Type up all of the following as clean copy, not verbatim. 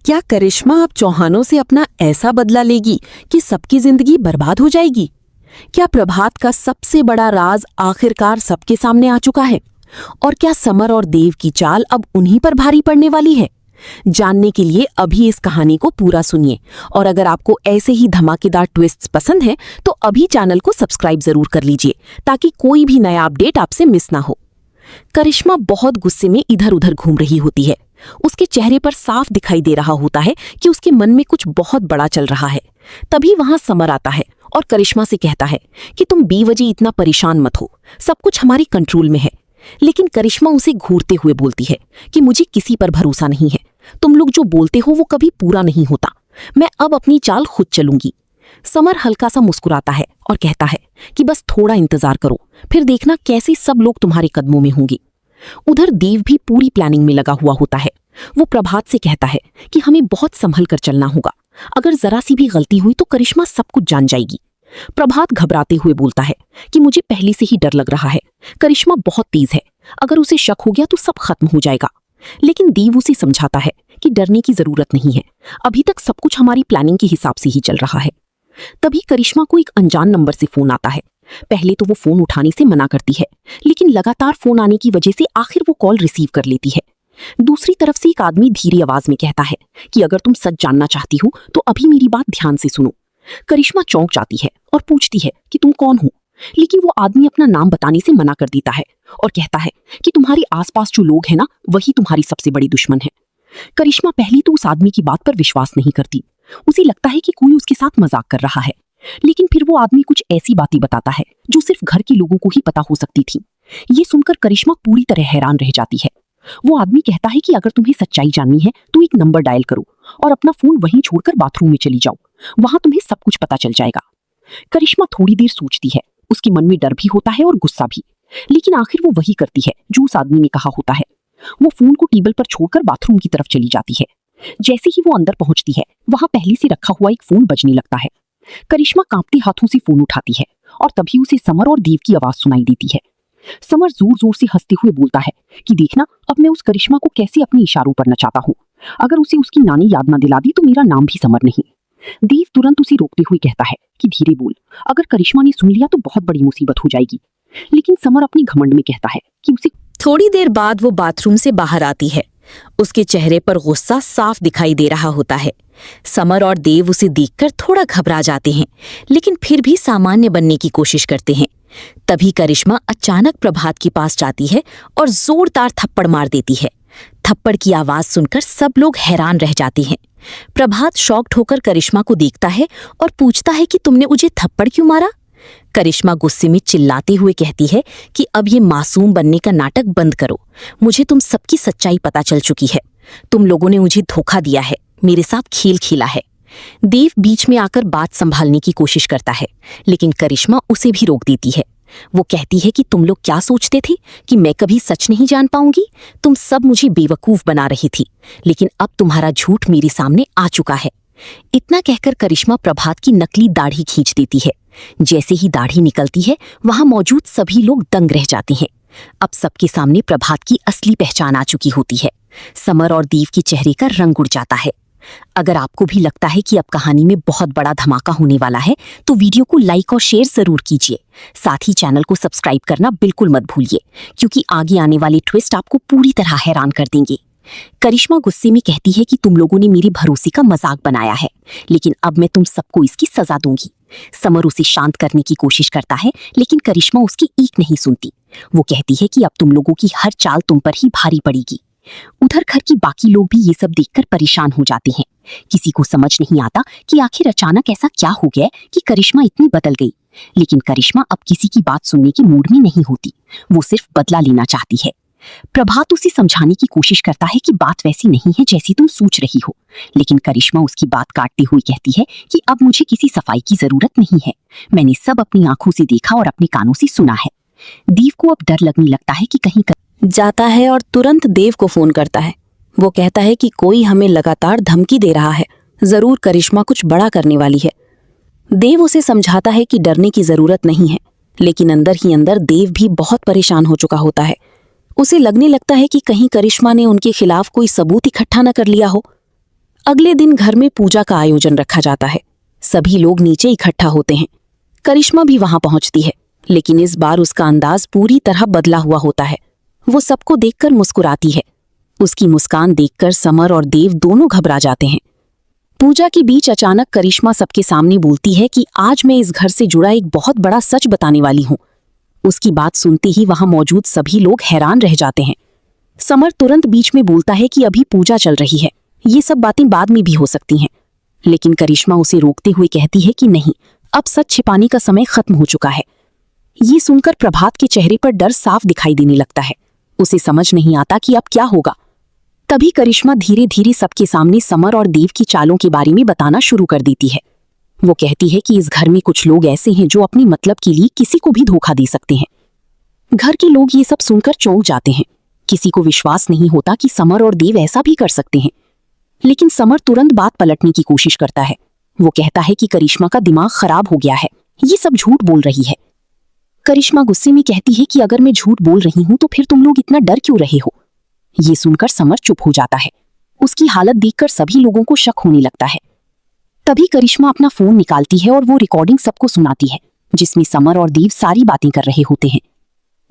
क्या करिश्मा अब चौहानों से अपना ऐसा बदला लेगी कि सबकी जिंदगी बर्बाद हो जाएगी? क्या प्रभात का सबसे बड़ा राज आखिरकार सबके सामने आ चुका है? और क्या समर और देव की चाल अब उन्हीं पर भारी पड़ने वाली है? जानने के लिए अभी इस कहानी को पूरा सुनिए। और अगर आपको ऐसे ही धमाकेदार ट्विस्ट्स पसंद हैं तो अभी चैनल को सब्सक्राइब जरूर कर लीजिए ताकि कोई भी नया अपडेट आपसे मिस ना हो। करिश्मा बहुत गुस्से में इधर उधर घूम रही होती है। उसके चेहरे पर साफ दिखाई दे रहा होता है कि उसके मन में कुछ बहुत बड़ा चल रहा है। तभी वहां समर आता है और करिश्मा से कहता है कि तुम बेवजह इतना परेशान मत हो, सब कुछ हमारी कंट्रोल में है। लेकिन करिश्मा उसे घूरते हुए बोलती है कि मुझे किसी पर भरोसा नहीं है, तुम लोग जो बोलते हो वो कभी पूरा नहीं होता, मैं अब अपनी चाल खुद चलूंगी। समर हल्का सा मुस्कुराता है और कहता है कि बस थोड़ा इंतजार करो, फिर देखना कैसे सब लोग तुम्हारे कदमों में होंगे। उधर देव भी पूरी प्लानिंग में लगा हुआ होता है। वो प्रभात से कहता है कि हमें बहुत संभल कर चलना होगा, अगर जरा सी भी गलती हुई तो करिश्मा सब कुछ जान जाएगी। प्रभात घबराते हुए बोलता है कि मुझे पहले से ही डर लग रहा है, करिश्मा बहुत तेज है, अगर उसे शक हो गया तो सब खत्म हो जाएगा। लेकिन देव उसे समझाता है कि डरने की जरूरत नहीं है, अभी तक सब कुछ हमारी प्लानिंग के हिसाब से ही चल रहा है। तभी करिश्मा को एक अनजान नंबर से फोन आता है। पहले तो वो फोन उठाने से मना करती है, लेकिन लगातार फोन आने की वजह से आखिर वो कॉल रिसीव कर लेती है। दूसरी तरफ से एक आदमी धीरे आवाज में कहता है कि अगर तुम सच जानना चाहती हो तो अभी मेरी बात ध्यान से सुनो। करिश्मा चौंक जाती है और पूछती है कि तुम कौन हो, लेकिन वो आदमी अपना नाम बताने से मना कर देता है और कहता है कि तुम्हारे आसपास जो लोग हैं ना, वही तुम्हारी सबसे बड़ी दुश्मन है। करिश्मा पहले तो उस आदमी की बात पर विश्वास नहीं करती, उसे लगता है कि कोई उसके साथ मजाक कर रहा है। लेकिन फिर वो आदमी कुछ ऐसी बातें बताता है जो सिर्फ घर के लोगों को ही पता हो सकती थी। ये सुनकर करिश्मा पूरी तरह हैरान रह जाती है। वो आदमी कहता है कि अगर तुम्हें सच्चाई जाननी है तो एक नंबर डायल करो और अपना फोन वहीं छोड़कर बाथरूम में चली जाओ, वहां तुम्हें सब कुछ पता चल जाएगा। करिश्मा थोड़ी देर सोचती है, उसके मन में डर भी होता है और गुस्सा भी, लेकिन आखिर वो वही करती है जो उस आदमी ने कहा होता है। वो फोन को टेबल पर छोड़कर बाथरूम की तरफ चली जाती है। जैसे ही वो अंदर पहुंचती है, वहां पहले से रखा हुआ एक फोन बजने लगता है। करिश्मा कांपते हाथों से फोन उठाती है और तभी उसे समर और देव की आवाज सुनाई देती है। समर जोर जोर से हंसते हुए बोलता है कि देखना, अब मैं उस करिश्मा को कैसे अपने इशारों पर नचाता हूँ, अगर उसे उसकी नानी याद ना दिला दी तो मेरा नाम भी समर नहीं। देव तुरंत उसे रोकते हुए कहता है कि धीरे बोल, अगर करिश्मा ने सुन लिया तो बहुत बड़ी मुसीबत हो जाएगी। लेकिन समर अपने घमंड में कहता है कि उसे। थोड़ी देर बाद वो बाथरूम से बाहर आती है। उसके चेहरे पर गुस्सा साफ दिखाई दे रहा होता है। समर और देव उसे देखकर थोड़ा घबरा जाते हैं, लेकिन फिर भी सामान्य बनने की कोशिश करते हैं। तभी करिश्मा अचानक प्रभात के पास जाती है और जोरदार थप्पड़ मार देती है। थप्पड़ की आवाज सुनकर सब लोग हैरान रह जाते हैं। प्रभात शॉक्ड होकर करिश्मा को देखता है और पूछता है कि तुमने मुझे थप्पड़ क्यों मारा? करिश्मा गुस्से में चिल्लाते हुए कहती है कि अब ये मासूम बनने का नाटक बंद करो, मुझे तुम सबकी सच्चाई पता चल चुकी है, तुम लोगों ने मुझे धोखा दिया है, मेरे साथ खेल खेला है। देव बीच में आकर बात संभालने की कोशिश करता है, लेकिन करिश्मा उसे भी रोक देती है। वो कहती है कि तुम लोग क्या सोचते थे कि मैं कभी सच नहीं जान पाऊंगी? तुम सब मुझे बेवकूफ बना रही थी, लेकिन अब तुम्हारा झूठ मेरे सामने आ चुका है। इतना कहकर करिश्मा प्रभात की नकली दाढ़ी खींच देती है। जैसे ही दाढ़ी निकलती है, वहां मौजूद सभी लोग दंग रह जाते हैं। अब सबके सामने प्रभात की असली पहचान आ चुकी होती है। समर और देव के चेहरे का रंग उड़ जाता है। अगर आपको भी लगता है कि अब कहानी में बहुत बड़ा धमाका होने वाला है तो वीडियो को लाइक और शेयर जरूर कीजिए। साथ ही चैनल को सब्सक्राइब करना बिल्कुल मत भूलिए, क्योंकि आगे आने वाले ट्विस्ट आपको पूरी तरह हैरान कर देंगे। करिश्मा गुस्से में कहती है कि तुम लोगों ने मेरे भरोसे का मजाक बनाया है, लेकिन अब मैं तुम सबको इसकी सजा दूंगी। समर उसे शांत करने की कोशिश करता है, लेकिन करिश्मा उसकी एक नहीं सुनती। वो कहती है कि अब तुम लोगों की हर चाल तुम पर ही भारी पड़ेगी। उधर घर की बाकी लोग भी ये सब देखकर परेशान हो जाते हैं। किसी को समझ नहीं आता कि आखिर अचानक ऐसा क्या हो गया कि करिश्मा इतनी बदल गई। लेकिन करिश्मा अब किसी की बात सुनने के मूड में नहीं होती, वो सिर्फ बदला लेना चाहती है। प्रभात उसे समझाने की कोशिश करता है कि बात वैसी नहीं है जैसी तुम सोच रही हो, लेकिन करिश्मा उसकी बात काटते हुए कहती है कि अब मुझे किसी सफाई की जरूरत नहीं है, मैंने सब अपनी आंखों से देखा और अपने कानों से सुना है। देव को अब डर लगने लगता है कि कहीं जाता है और तुरंत देव को फोन करता है। वो कहता है कि कोई हमें लगातार धमकी दे रहा है, जरूर करिश्मा कुछ बड़ा करने वाली है। देव उसे समझाता है कि डरने की जरूरत नहीं है, लेकिन अंदर ही अंदर देव भी बहुत परेशान हो चुका होता है। उसे लगने लगता है कि कहीं करिश्मा ने उनके खिलाफ कोई सबूत इकट्ठा न कर लिया हो। अगले दिन घर में पूजा का आयोजन रखा जाता है। सभी लोग नीचे इकट्ठा होते हैं। करिश्मा भी वहां पहुंचती है, लेकिन इस बार उसका अंदाज पूरी तरह बदला हुआ होता है। वो सबको देखकर मुस्कुराती है। उसकी मुस्कान देखकर समर और देव दोनों घबरा जाते हैं। पूजा के बीच अचानक करिश्मा सबके सामने बोलती है कि आज मैं इस घर से जुड़ा एक बहुत बड़ा सच बताने वाली हूँ। उसकी बात सुनते ही वहां मौजूद सभी लोग हैरान रह जाते हैं। समर तुरंत बीच में बोलता है कि अभी पूजा चल रही है, ये सब बातें बाद में भी हो सकती हैं। लेकिन करिश्मा उसे रोकते हुए कहती है कि नहीं, अब सच छिपाने का समय खत्म हो चुका है। ये सुनकर प्रभात के चेहरे पर डर साफ दिखाई देने लगता है। उसे समझ नहीं आता कि अब क्या होगा। तभी करिश्मा धीरे धीरे सबके सामने समर और देव की चालों के बारे में बताना शुरू कर देती है। वो कहती है कि इस घर में कुछ लोग ऐसे हैं जो अपने मतलब के लिए किसी को भी धोखा दे सकते हैं। घर के लोग ये सब सुनकर चौंक जाते हैं। किसी को विश्वास नहीं होता कि समर और देव ऐसा भी कर सकते हैं। लेकिन समर तुरंत बात पलटने की कोशिश करता है। वो कहता है कि करिश्मा का दिमाग खराब हो गया है, ये सब झूठ बोल रही है। करिश्मा गुस्से में कहती है कि अगर मैं झूठ बोल रही हूं तो फिर तुम लोग इतना डर क्यों रहे हो। ये सुनकर समर चुप हो जाता है। उसकी हालत देखकर सभी लोगों को शक होने लगता है। तभी करिश्मा अपना फोन निकालती है और वो रिकॉर्डिंग सबको सुनाती है, जिसमें समर और देव सारी बातें कर रहे होते हैं।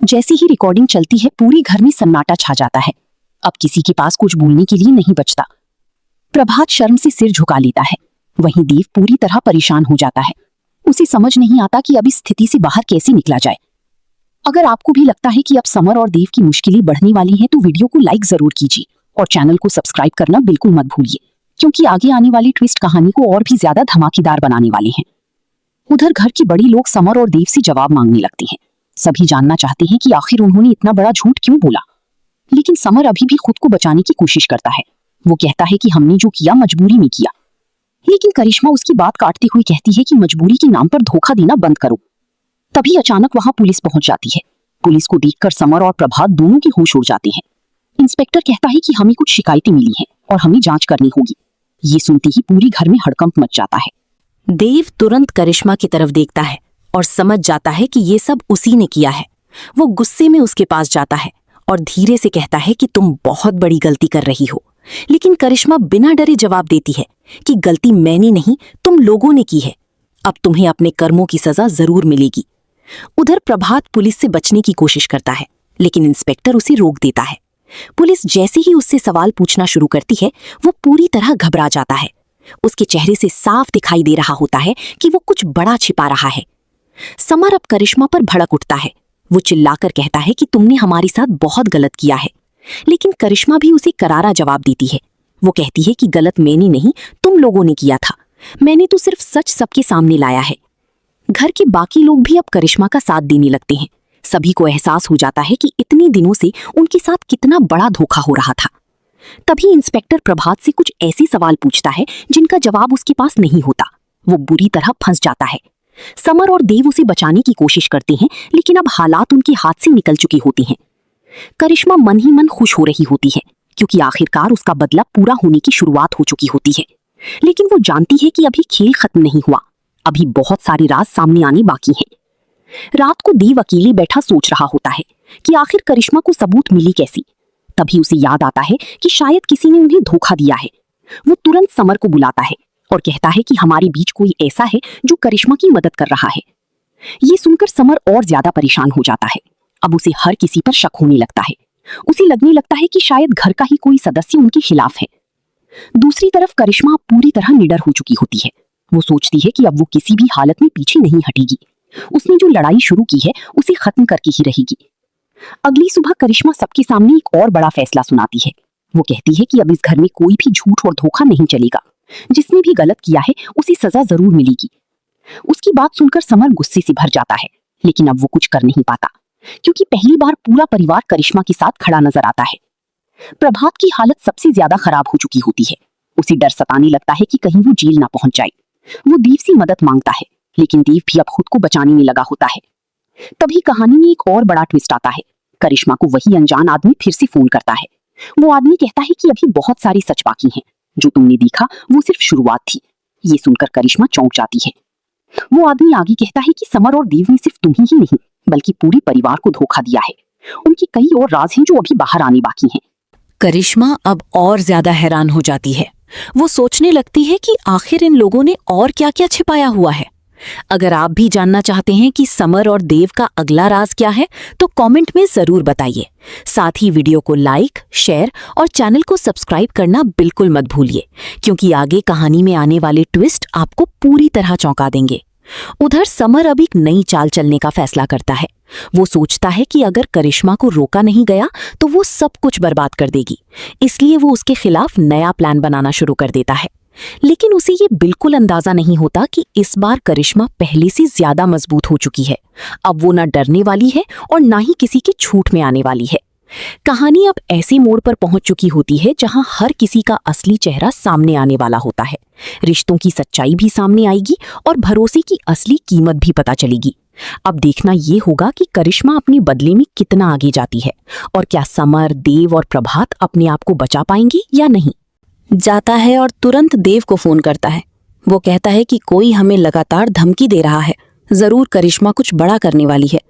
जैसे ही रिकॉर्डिंग चलती है, पूरी घर में सन्नाटा छा जाता है। अब किसी के पास कुछ बोलने के लिए नहीं बचता। प्रभात शर्म से सिर झुका लेता है। वहीं देव पूरी तरह परेशान हो जाता है। उसे समझ नहीं आता कि अब इस स्थिति से बाहर कैसे निकला जाए। अगर आपको भी लगता है कि अब समर और देव की मुश्किलें बढ़ने वाली हैं तो वीडियो को लाइक जरूर कीजिए और चैनल को सब्सक्राइब करना बिल्कुल मत भूलिए, क्योंकि आगे आने वाली ट्विस्ट कहानी को और भी ज्यादा धमाकेदार बनाने वाले हैं। उधर घर की बड़ी लोग समर और देव से जवाब मांगने लगते हैं। सभी जानना चाहते हैं कि आखिर उन्होंने इतना बड़ा झूठ क्यों बोला। लेकिन समर अभी भी खुद को बचाने की कोशिश करता है। वो कहता है कि हमने जो किया मजबूरी में किया। लेकिन करिश्मा उसकी बात काटते हुए कहती है कि मजबूरी के नाम पर धोखा देना बंद करो। तभी अचानक वहां पुलिस पहुंच जाती है। पुलिस को देखकर समर और प्रभात दोनों के होश उड़ जाते हैं। इंस्पेक्टर कहता है कि हमें कुछ शिकायतें मिली हैं और हमें जांच करनी होगी। ये सुनते ही पूरी घर में हड़कंप मच जाता है। देव तुरंत करिश्मा की तरफ देखता है और समझ जाता है कि ये सब उसी ने किया है। वो गुस्से में उसके पास जाता है और धीरे से कहता है कि तुम बहुत बड़ी गलती कर रही हो। लेकिन करिश्मा बिना डरे जवाब देती है कि गलती मैंने नहीं, तुम लोगों ने की है। अब तुम्हें अपने कर्मों की सजा जरूर मिलेगी। उधर प्रभात पुलिस से बचने की कोशिश करता है, लेकिन इंस्पेक्टर उसे रोक देता है। पुलिस जैसे ही उससे सवाल पूछना शुरू करती है, वो पूरी तरह घबरा जाता है। उसके चेहरे से साफ दिखाई दे रहा होता है कि वो कुछ बड़ा छिपा रहा है। समर अब करिश्मा पर भड़क उठता है। वो चिल्लाकर कहता है कि तुमने हमारे साथ बहुत गलत किया है। लेकिन करिश्मा भी उसे करारा जवाब देती है। वो कहती है कि गलत मैंने नहीं, तुम लोगों ने किया था। मैंने तो सिर्फ सच सबके सामने लाया है। घर के बाकी लोग भी अब करिश्मा का साथ देने लगते हैं। सभी को एहसास हो जाता है कि इतने दिनों से उनके साथ कितना बड़ा धोखा हो रहा था। तभी इंस्पेक्टर प्रभात से कुछ ऐसे सवाल पूछता है जिनका जवाब उसके पास नहीं होता। वो बुरी तरह फंस जाता है। समर और देव उसे बचाने की कोशिश करते हैं, लेकिन अब हालात उनके हाथ से निकल चुके होते हैं। करिश्मा मन ही मन खुश हो रही होती है, क्योंकि आखिरकार उसका बदला पूरा होने की शुरुआत हो चुकी होती है। लेकिन वो जानती है कि अभी खेल खत्म नहीं हुआ। अभी बहुत सारे राज सामने आने बाकी हैं। रात को देव अकेले बैठा सोच रहा होता है कि आखिर करिश्मा को सबूत मिली कैसी। तभी उसे याद आता है कि शायद किसी ने उन्हें धोखा दिया है। वो तुरंत समर को बुलाता है और कहता है कि हमारे बीच कोई ऐसा है जो करिश्मा की मदद कर रहा है। ये सुनकर समर और ज्यादा परेशान हो जाता है। अब उसे हर किसी पर शक होने लगता है। उसे लगने लगता है कि शायद घर का ही कोई सदस्य उनके खिलाफ है। दूसरी तरफ करिश्मा पूरी तरह निडर हो चुकी होती है। वो सोचती है कि अब वो किसी भी हालत में पीछे नहीं हटेगी। उसने जो लड़ाई शुरू की है उसे खत्म करके ही रहेगी। अगली सुबह करिश्मा सबके सामने एक और बड़ा फैसला सुनाती है। वो कहती है कि अब इस घर में कोई भी झूठ और धोखा नहीं चलेगा। जिसने भी गलत किया है उसे सजा जरूर मिलेगी। उसकी बात सुनकर समर गुस्से से भर जाता है, लेकिन अब वो कुछ कर नहीं पाता, क्योंकि पहली बार पूरा परिवार करिश्मा के साथ खड़ा नजर आता है। प्रभात की हालत सबसे ज्यादा खराब हो चुकी होती है। उसे डर सताने लगता है कि कहीं वो जेल ना पहुंच जाए। वो देव से मदद मांगता है, लेकिन देव भी अब खुद को बचाने में लगा होता है। तभी कहानी में एक और बड़ा ट्विस्ट आता है। करिश्मा को वही अनजान आदमी फिर से फोन करता है। वो आदमी कहता है कि अभी बहुत सारे सच बाकी हैं। जो तुमने देखा वो सिर्फ शुरुआत थी। ये सुनकर करिश्मा चौंक जाती है। वो आदमी आगे कहता है कि समर और देव ने सिर्फ तुम्हें ही नहीं बल्कि पूरे परिवार को धोखा दिया है। उनके कई और राज हैं जो अभी बाहर आने बाकी हैं। करिश्मा अब और ज्यादा हैरान हो जाती है। वो सोचने लगती है कि आखिर इन लोगों ने और क्या-क्या छिपाया हुआ है। अगर आप भी जानना चाहते हैं कि समर और देव का अगला राज क्या है, तो कमेंट में जरूर बताइए। साथ ही वीडियो को लाइक, शेयर और चैनल को सब्सक्राइब करना बिल्कुल मत भूलिए, क्योंकि आगे कहानी में आने वाले ट्विस्ट आपको पूरी तरह चौंका देंगे। उधर समर अब एक नई चाल चलने का फैसला करता है। वो सोचता है कि अगर करिश्मा को रोका नहीं गया तो वो सब कुछ बर्बाद कर देगी, इसलिए वो उसके खिलाफ नया प्लान बनाना शुरू कर देता है। लेकिन उसे ये बिल्कुल अंदाजा नहीं होता कि इस बार करिश्मा पहले से ज्यादा मजबूत हो चुकी है। अब वो ना डरने वाली है और ना ही किसी की छूट में आने वाली है। कहानी अब ऐसे मोड़ पर पहुंच चुकी होती है जहां हर किसी का असली चेहरा सामने आने वाला होता है। रिश्तों की सच्चाई भी सामने आएगी और भरोसे की असली कीमत भी पता चलेगी। अब देखना ये होगा कि करिश्मा अपने बदले में कितना आगे जाती है और क्या समर, देव और प्रभात अपने आप को बचा पाएंगे या नहीं। जाता है और तुरंत देव को फोन करता है। वो कहता है कि कोई हमें लगातार धमकी दे रहा है, जरूर करिश्मा कुछ बड़ा करने वाली है।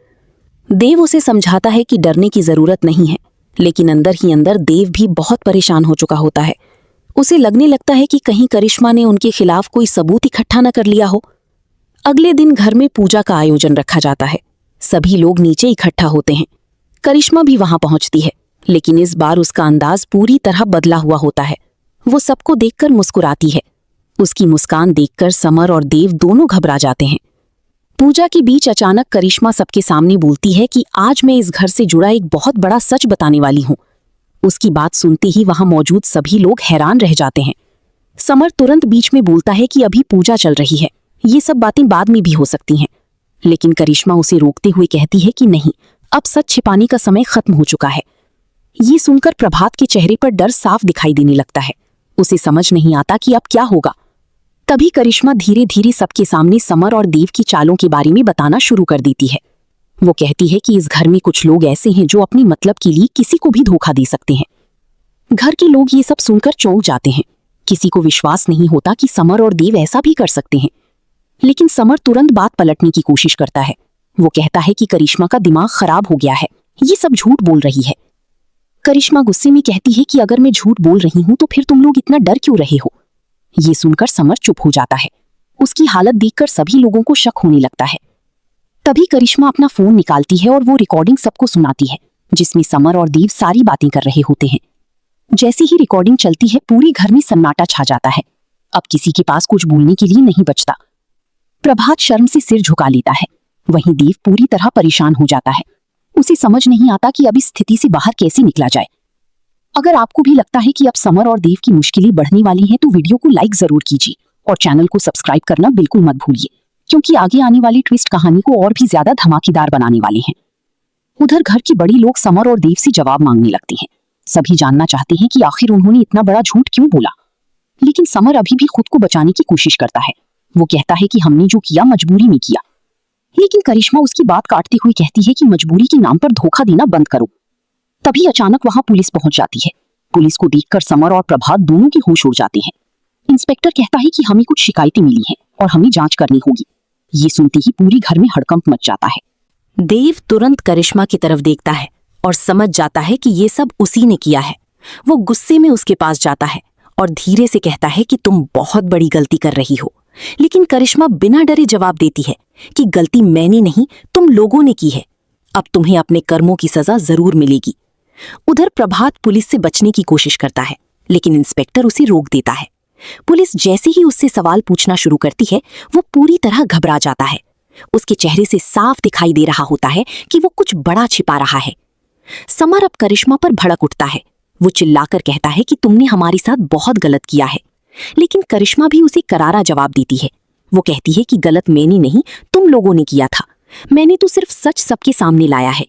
देव उसे समझाता है कि डरने की जरूरत नहीं है, लेकिन अंदर ही अंदर देव भी बहुत परेशान हो चुका होता है। उसे लगने लगता है कि कहीं करिश्मा ने उनके खिलाफ कोई सबूत इकट्ठा न कर लिया हो। अगले दिन घर में पूजा का आयोजन रखा जाता है। सभी लोग नीचे इकट्ठा होते हैं। करिश्मा भी वहां पहुंचती है, लेकिन इस बार उसका अंदाज पूरी तरह बदला हुआ होता है। वो सबको देखकर मुस्कुराती है। उसकी मुस्कान देखकर समर और देव दोनों घबरा जाते हैं। पूजा के बीच अचानक करिश्मा सबके सामने बोलती है कि आज मैं इस घर से जुड़ा एक बहुत बड़ा सच बताने वाली हूँ। उसकी बात सुनते ही वहां मौजूद सभी लोग हैरान रह जाते हैं। समर तुरंत बीच में बोलता है कि अभी पूजा चल रही है, ये सब बातें बाद में भी हो सकती हैं। लेकिन करिश्मा उसे रोकते हुए कहती है कि नहीं, अब सच छिपाने का समय खत्म हो चुका है। ये सुनकर प्रभात के चेहरे पर डर साफ दिखाई देने लगता है। उसे समझ नहीं आता कि अब क्या होगा। तभी करिश्मा धीरे धीरे सबके सामने समर और देव की चालों के बारे में बताना शुरू कर देती है। वो कहती है कि इस घर में कुछ लोग ऐसे हैं जो अपने मतलब के लिए किसी को भी धोखा दे सकते हैं। घर के लोग ये सब सुनकर चौंक जाते हैं। किसी को विश्वास नहीं होता कि समर और देव ऐसा भी कर सकते हैं। लेकिन समर तुरंत बात पलटने की कोशिश करता है। वो कहता है कि करिश्मा का दिमाग खराब हो गया है, ये सब झूठ बोल रही है। करिश्मा गुस्से में कहती है कि अगर मैं झूठ बोल रही हूं तो फिर तुम लोग इतना डर क्यों रहे हो। ये सुनकर समर चुप हो जाता है। उसकी हालत देखकर सभी लोगों को शक होने लगता है। तभी करिश्मा अपना फोन निकालती है और वो रिकॉर्डिंग सबको सुनाती है, जिसमें समर और देव सारी बातें कर रहे होते हैं। जैसे ही रिकॉर्डिंग चलती है, पूरी घर में सन्नाटा छा जाता है। अब किसी के पास कुछ बोलने के लिए नहीं बचता। प्रभात शर्म से सिर झुका लेता है। वहीं देव पूरी तरह परेशान हो जाता है। उसे समझ नहीं आता कि अब इस स्थिति से बाहर कैसे निकला जाए। अगर आपको भी लगता है कि अब समर और देव की मुश्किलें बढ़ने वाली हैं, तो वीडियो को लाइक जरूर कीजिए और चैनल को सब्सक्राइब करना बिल्कुल मत भूलिए, क्योंकि आगे आने वाली ट्विस्ट कहानी को और भी ज्यादा धमाकेदार बनाने वाले हैं। उधर घर की बड़ी लोग समर और देव से जवाब मांगने लगती हैं। सभी जानना चाहते हैं कि आखिर उन्होंने इतना बड़ा झूठ क्यों बोला। लेकिन समर अभी भी खुद को बचाने की कोशिश करता है। वो कहता है कि हमने जो किया मजबूरी में किया। लेकिन करिश्मा उसकी बात काटते हुए कहती है कि मजबूरी के नाम पर धोखा देना बंद करो। तभी अचानक वहां पुलिस पहुंच जाती है। पुलिस को देखकर समर और प्रभात दोनों के होश उड़ जाते हैं। इंस्पेक्टर कहता है कि हमें कुछ शिकायतें मिली हैं और हमें जांच करनी होगी। ये सुनते ही पूरी घर में हड़कंप मच जाता है। देव तुरंत करिश्मा की तरफ देखता है और समझ जाता है कि ये सब उसी ने किया है। वो गुस्से में उसके पास जाता है और धीरे से कहता है कि तुम बहुत बड़ी गलती कर रही हो। लेकिन करिश्मा बिना डरे जवाब देती है कि गलती मैंने नहीं, तुम लोगों ने की है। अब तुम्हें अपने कर्मों की सजा जरूर मिलेगी। उधर प्रभात पुलिस से बचने की कोशिश करता है, लेकिन इंस्पेक्टर उसे रोक देता है। पुलिस जैसे ही उससे सवाल पूछना शुरू करती है, वो पूरी तरह घबरा जाता है। उसके चेहरे से साफ दिखाई दे रहा होता है कि वो कुछ बड़ा छिपा रहा है। समर अब करिश्मा पर भड़क उठता है। वो चिल्लाकर कहता है कि तुमने हमारे साथ बहुत गलत किया है। लेकिन करिश्मा भी उसे करारा जवाब देती है। वो कहती है कि गलत मैंने नहीं, तुम लोगों ने किया था। मैंने तो सिर्फ सच सबके सामने लाया है।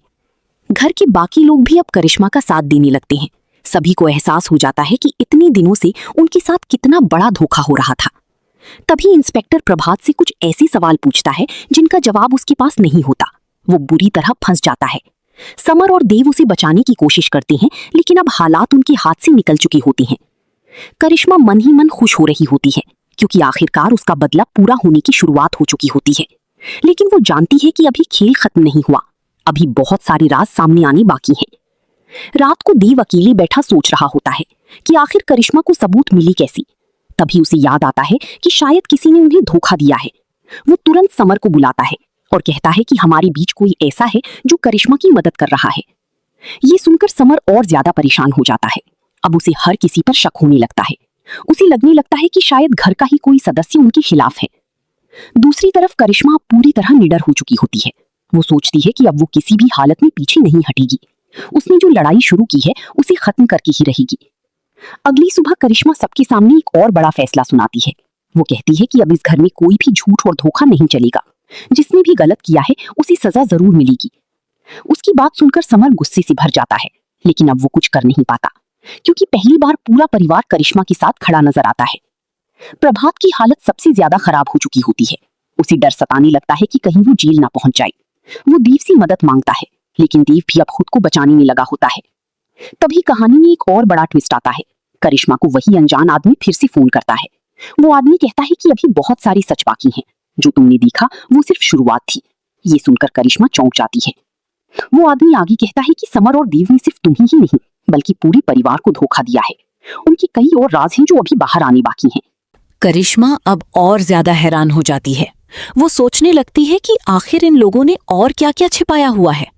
घर के बाकी लोग भी अब करिश्मा का साथ देने लगते हैं। सभी को एहसास हो जाता है कि इतने दिनों से उनके साथ कितना बड़ा धोखा हो रहा था। तभी इंस्पेक्टर प्रभात से कुछ ऐसे सवाल पूछता है जिनका जवाब उसके पास नहीं होता। वो बुरी तरह फंस जाता है। समर और देव उसे बचाने की कोशिश करते हैं, लेकिन अब हालात उनके हाथ से निकल चुके होते हैं। करिश्मा मन ही मन खुश हो रही होती है, क्योंकि आखिरकार उसका बदला पूरा होने की शुरुआत हो चुकी होती है। लेकिन वो जानती है कि अभी खेल खत्म नहीं हुआ। अभी बहुत सारे राज सामने आने बाकी हैं। रात को देव अकेले बैठा सोच रहा होता है कि आखिर करिश्मा को सबूत मिले कैसे। तभी उसे याद आता है कि शायद किसी ने उन्हें धोखा दिया है। वो तुरंत समर को बुलाता है और कहता है कि हमारे बीच कोई ऐसा है जो करिश्मा की मदद कर रहा है। ये सुनकर समर और ज्यादा परेशान हो जाता है। अब उसे हर किसी पर शक होने लगता है। उसे लगने लगता है कि शायद घर का ही कोई सदस्य उनके खिलाफ है। दूसरी तरफ करिश्मा पूरी तरह निडर हो चुकी होती है। वो सोचती है कि अब वो किसी भी हालत में पीछे नहीं हटेगी। उसने जो लड़ाई शुरू की है उसे खत्म करके ही रहेगी। अगली सुबह करिश्मा सबके सामने एक और बड़ा फैसला सुनाती है। वो कहती है कि अब इस घर में कोई भी झूठ और धोखा नहीं चलेगा। जिसने भी गलत किया है उसे सजा जरूर मिलेगी। उसकी बात सुनकर समर गुस्से से भर जाता है, लेकिन अब वो कुछ कर नहीं पाता क्योंकि पहली बार पूरा परिवार करिश्मा के साथ खड़ा नजर आता है। प्रभात की हालत सबसे ज्यादा खराब हो चुकी होती है। उसे डर सताने लगता है कि कहीं वो जेल ना पहुंच जाए। वो देव से मदद मांगता है, लेकिन देव भी अब खुद को बचाने में लगा होता है। तभी कहानी में एक और बड़ा ट्विस्ट आता है। करिश्मा को वही अनजान आदमी फिर से फोन करता है। वो आदमी कहता है कि अभी बहुत सारे सच बाकी हैं। जो तुमने देखा वो सिर्फ शुरुआत थी। ये सुनकर करिश्मा चौंक जाती है। वो आदमी आगे कहता है कि समर और देव ने सिर्फ तुम्हें ही नहीं बल्कि पूरे परिवार को धोखा दिया है। उनके कई और राज हैं जो अभी बाहर आने बाकी हैं। करिश्मा अब और ज्यादा हैरान हो जाती है। वो सोचने लगती है कि आखिर इन लोगों ने और क्या-क्या छिपाया हुआ है।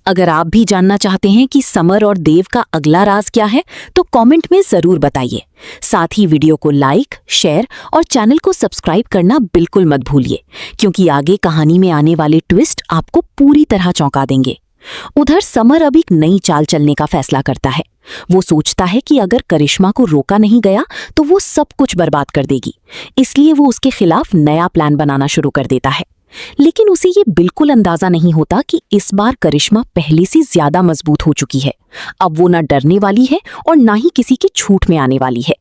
अगर आप भी जानना चाहते हैं कि समर और देव का अगला राज क्या है, तो कमेंट में जरूर बताइए। साथ ही वीडियो को लाइक, शेयर और चैनल को सब्सक्राइब करना बिल्कुल मत भूलिए, क्योंकि आगे कहानी में आने वाले ट्विस्ट आपको पूरी तरह चौंका देंगे। उधर समर अब एक नई चाल चलने का फैसला करता है। वो सोचता है कि अगर करिश्मा को रोका नहीं गया तो वो सब कुछ बर्बाद कर देगी। इसलिए वो उसके खिलाफ नया प्लान बनाना शुरू कर देता है। लेकिन उसे ये बिल्कुल अंदाजा नहीं होता कि इस बार करिश्मा पहले से ज्यादा मजबूत हो चुकी है। अब वो ना डरने वाली है और ना ही किसी के छूट में आने वाली है।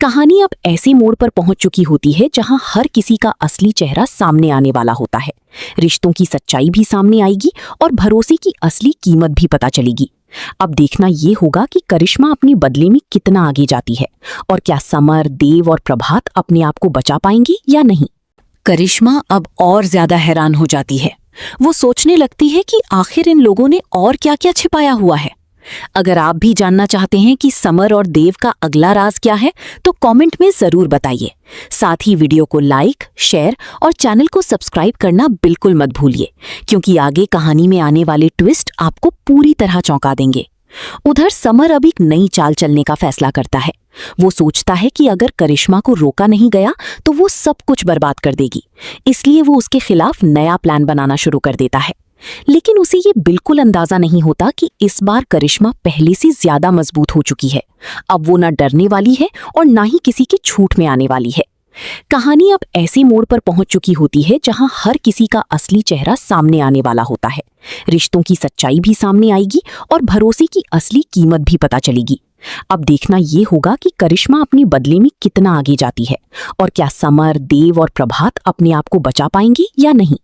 कहानी अब ऐसे मोड़ पर पहुंच चुकी होती है जहां हर किसी का असली चेहरा सामने आने वाला होता है। रिश्तों की सच्चाई भी सामने आएगी और भरोसे की असली कीमत भी पता चलेगी। अब देखना ये होगा कि करिश्मा अपने बदले में कितना आगे जाती है और क्या समर, देव और प्रभात अपने आप को बचा पाएंगी या नहीं। करिश्मा अब और ज्यादा हैरान हो जाती है। वो सोचने लगती है कि आखिर इन लोगों ने और क्या-क्या छिपाया हुआ है। अगर आप भी जानना चाहते हैं कि समर और देव का अगला राज क्या है, तो कमेंट में जरूर बताइए। साथ ही वीडियो को लाइक, शेयर और चैनल को सब्सक्राइब करना बिल्कुल मत भूलिए, क्योंकि आगे कहानी में आने वाले ट्विस्ट आपको पूरी तरह चौंका देंगे। उधर समर अब एक नई चाल चलने का फैसला करता है। वो सोचता है कि अगर करिश्मा को रोका नहीं गया तो वो सब कुछ बर्बाद कर देगी। इसलिए वो उसके खिलाफ नया प्लान बनाना शुरू कर देता है। लेकिन उसे ये बिल्कुल अंदाजा नहीं होता कि इस बार करिश्मा पहले से ज्यादा मजबूत हो चुकी है। अब वो ना डरने वाली है और ना ही किसी के छूट में आने वाली है। कहानी अब ऐसे मोड़ पर पहुंच चुकी होती है जहां हर किसी का असली चेहरा सामने आने वाला होता है। रिश्तों की सच्चाई भी सामने आएगी और भरोसे की असली कीमत भी पता चलेगी। अब देखना ये होगा कि करिश्मा अपने बदले में कितना आगे जाती है और क्या समर, देव और प्रभात अपने आप को बचा पाएंगी या नहीं।